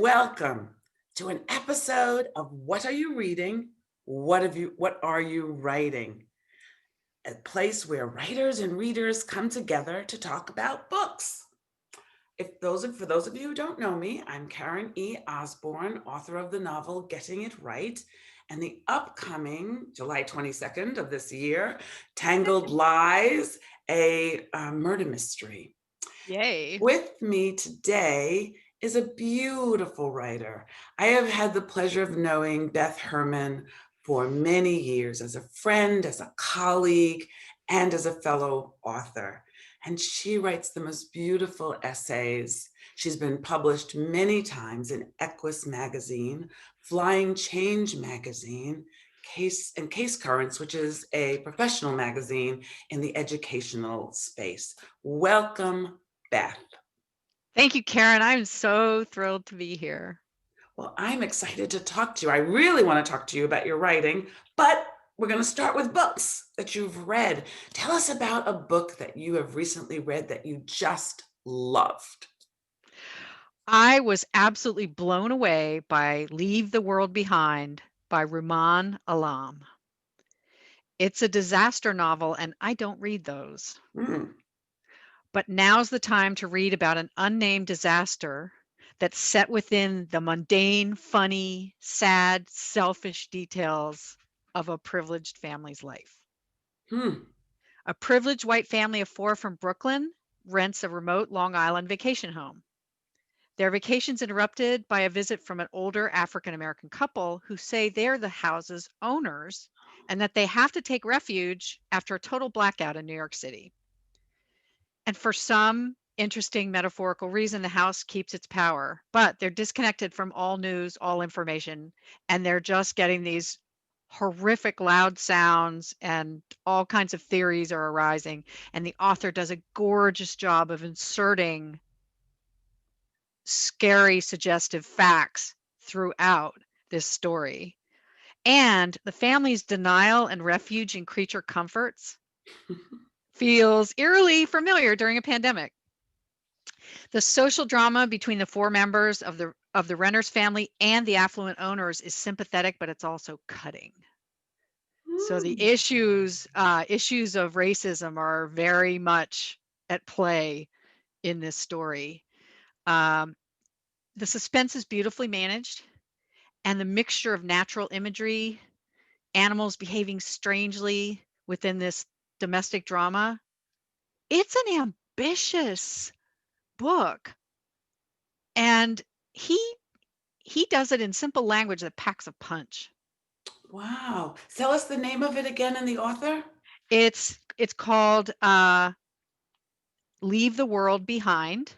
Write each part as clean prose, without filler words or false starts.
welcome to an episode of What Are You Reading? What are you writing? A place where writers and readers come together to talk about books. For those of you who don't know me, I'm Karen E. Osborne, author of the novel Getting It Right, and the upcoming July 22nd of this year, Tangled Lies, a murder mystery. Yay. With me today is a beautiful writer. I have had the pleasure of knowing Beth Herman for many years as a friend, as a colleague, and as a fellow author. And she writes the most beautiful essays. She's been published many times in Equus magazine, Flying Change magazine, Case Currents, which is a professional magazine in the educational space. Welcome, Beth. Thank you, Karen. I'm so thrilled to be here. Well, I'm excited to talk to you. I really want to talk to you about your writing, but we're going to start with books that you've read. Tell us about a book that you have recently read that you just loved. I was absolutely blown away by Leave the World Behind by Rumaan Alam. It's a disaster novel, and I don't read those. Hmm. But now's the time to read about an unnamed disaster that's set within the mundane, funny, sad, selfish details of a privileged family's life. Hmm. A privileged white family of four from Brooklyn rents a remote Long Island vacation home. Their vacation's interrupted by a visit from an older African American couple who say they're the house's owners and that they have to take refuge after a total blackout in New York City. And for some interesting metaphorical reason, the house keeps its power, but they're disconnected from all news, all information, and they're just getting these horrific loud sounds, and all kinds of theories are arising. And the author does a gorgeous job of inserting scary, suggestive facts throughout this story. And the family's denial and refuge in creature comforts feels eerily familiar during a pandemic. The social drama between the four members of the renter's family and the affluent owners is sympathetic, but it's also cutting. So the Hmm. issues of racism are very much at play in this story. Um, the suspense is beautifully managed, and the mixture of natural imagery, animals behaving strangely within this domestic drama, it's an ambitious book. And he he does it in simple language that packs a punch. Wow. Tell us the name of it again and the author. It's called Leave the World Behind,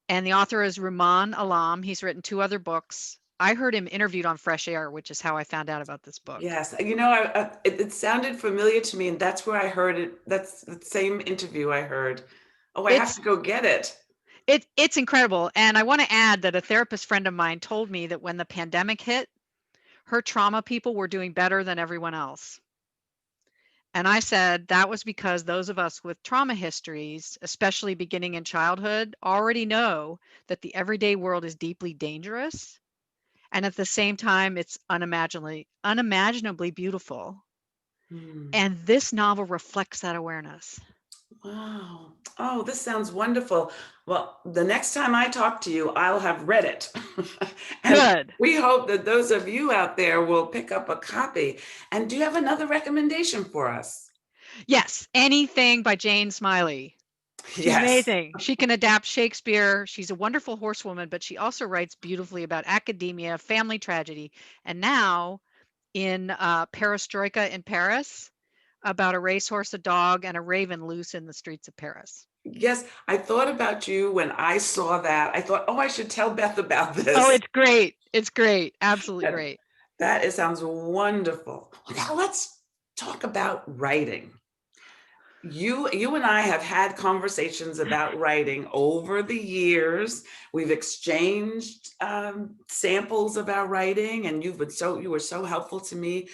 and the author is Rumaan Alam. He's written two other books. I heard him interviewed on Fresh Air, which is how I found out about this book. Yes, it sounded familiar to me, and that's where I heard it. That's the same interview I heard. Oh, I have It's to go get it. it's incredible, and I want to add that a therapist friend of mine told me that when the pandemic hit, her trauma people were doing better than everyone else. And I said that was because those of us with trauma histories, especially beginning in childhood, already know that the everyday world is deeply dangerous. And at the same time, it's unimaginably beautiful. Hmm. And this novel reflects that awareness. Wow. Oh, this sounds wonderful. Well, the next time I talk to you, I'll have read it. And Good. we hope that those of you out there will pick up a copy. And do you have another recommendation for us? Yes, anything by Jane Smiley. She's Yes. amazing. She can adapt Shakespeare. She's a wonderful horsewoman, but she also writes beautifully about academia, family tragedy, and now in Perestroika in Paris about a racehorse, a dog, and a raven loose in the streets of Paris. Yes, I thought about you when I saw that. I thought, oh, I should tell Beth about Oh, this. it's great. It's great. Absolutely That, great. it sounds wonderful. Now let's talk about writing. You and I have had conversations about writing over the years. We've exchanged samples of our writing, and you were so helpful to me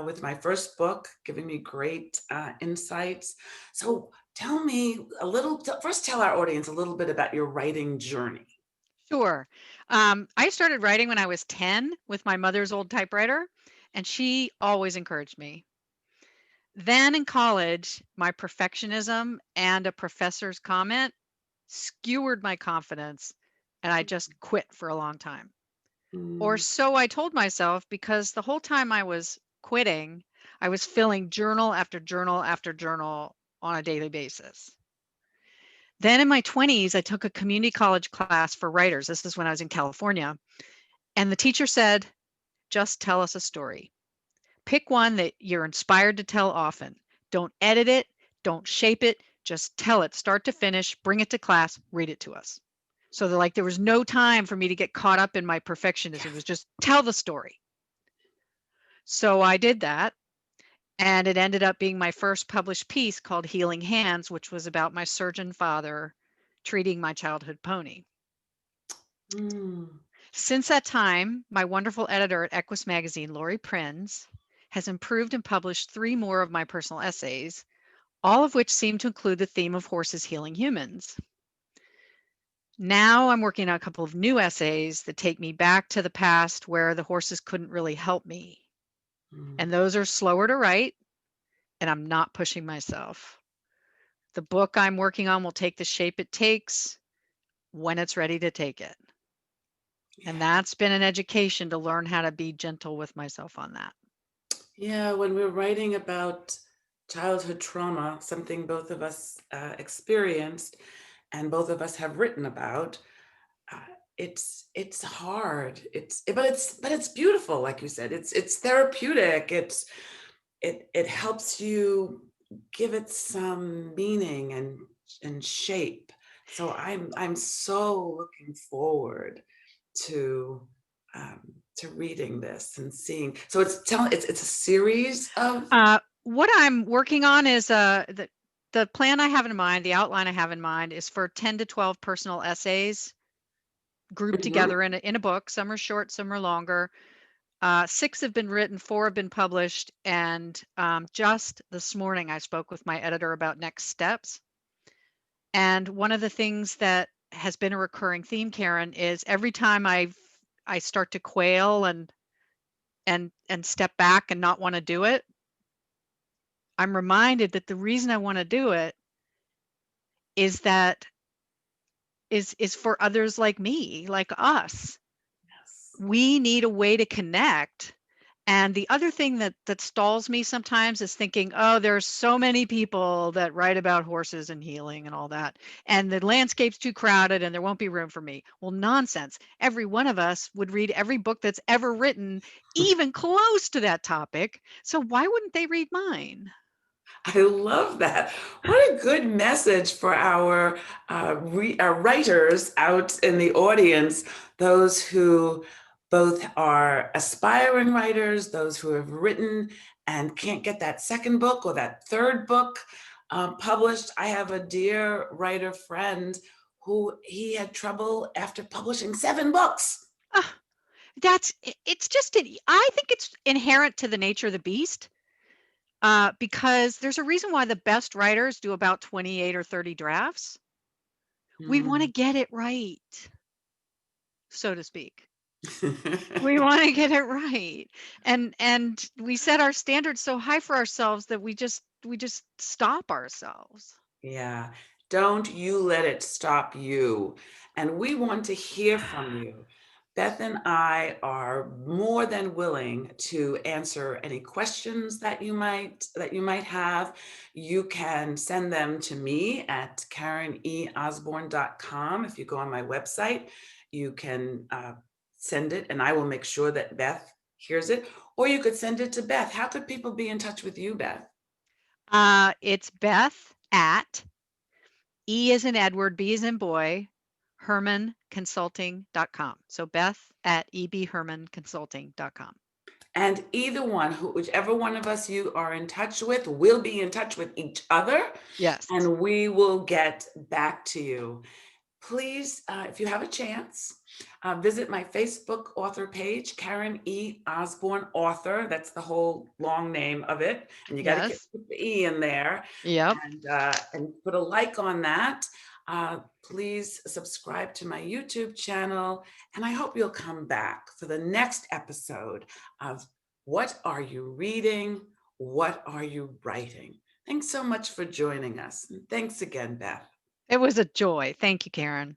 with my first book, giving me great insights. So tell me a little. First, tell our audience a little bit about your writing journey. Sure. I started writing when I was 10 with my mother's old typewriter, and she always encouraged me. Then in college, my perfectionism and a professor's comment skewered my confidence, and I just quit for a long time. Or Mm, so I told myself, because the whole time I was quitting, I was filling journal after journal after journal on a daily basis. Then in my 20s, I took a community college class for writers. This is when I was in California. And the teacher said, just tell us a story. Pick one that you're inspired to tell often. Don't edit it, don't shape it, just tell it start to finish, bring it to class, read it to us. So there was no time for me to get caught up in my perfectionism. It was just tell the story. So I did that. And it ended up being my first published piece called Healing Hands, which was about my surgeon father treating my childhood pony. mm, Since that time, my wonderful editor at Equus Magazine, Lori Prinz, has improved and published 3 more of my personal essays, all of which seem to include the theme of horses healing humans. Now I'm working on a couple of new essays that take me back to the past where the horses couldn't really help me. mm. And those are slower to write, and I'm not pushing myself. The book I'm working on will take the shape it takes when it's ready to take it. And Yeah. that's been an education to learn how to be gentle with myself on that. Yeah, when we're writing about childhood trauma, something both of us experienced and both of us have written about, uh, it's hard. It's beautiful, like you said. It's therapeutic. It helps you give it some meaning and shape. So I'm so looking forward to um, to reading this and seeing. So it's a series of. What I'm working on is the plan I have in mind, the outline I have in mind is for 10 to 12 personal essays grouped Mhm. together in a book. Some are short, some are longer. 6 have been written, 4 have been published, and just this morning I spoke with my editor about next steps. And one of the things that has been a recurring theme, Karen, is every time I start to quail and step back and not want to do it, I'm reminded that the reason I want to do it is that is for others like me, like us. Yes. We need a way to connect. And the other thing that stalls me sometimes is thinking, oh, there's so many people that write about horses and healing and all that, and the landscape's too crowded and there won't be room for me. Well, nonsense. Every one of us would read every book that's ever written, even close to that topic. So why wouldn't they read mine? I love that. What a good message for our writers out in the audience, those who both are aspiring writers, those who have written and can't get that second book or that third book published. I have a dear writer friend who he had trouble after publishing 7 books. Ah, it's just I think it's inherent to the nature of the beast. Because there's a reason why the best writers do about 28 or 30 drafts. We want to Mm. get it right, so to speak. We want to get it right. And we set our standards so high for ourselves that we just stop ourselves. Yeah. Don't you let it stop you. And we want to hear from you. Beth and I are more than willing to answer any questions that you might have. You can send them to me at kareneosborne.com. If you go on my website, you can send it and I will make sure that Beth hears it. Or you could send it to Beth. How could people be in touch with you, Beth? It's Beth at E as in Edward, B as in boy, hermanconsulting.com. So Beth at ebhermanconsulting.com. And either one, whichever one of us you are in touch with, will be in touch with each other, Yes. and we will get back to you. Please, if you have a chance, visit my Facebook author page, Karen E. Osborne Author. That's the whole long name of it, and you got to Yes. put the E in there, Yep. and put a like on that. Please subscribe to my YouTube channel, and I hope you'll come back for the next episode of What Are You Reading? What Are You Writing? Thanks so much for joining us. And thanks again, Beth. It was a joy. Thank you, Karen.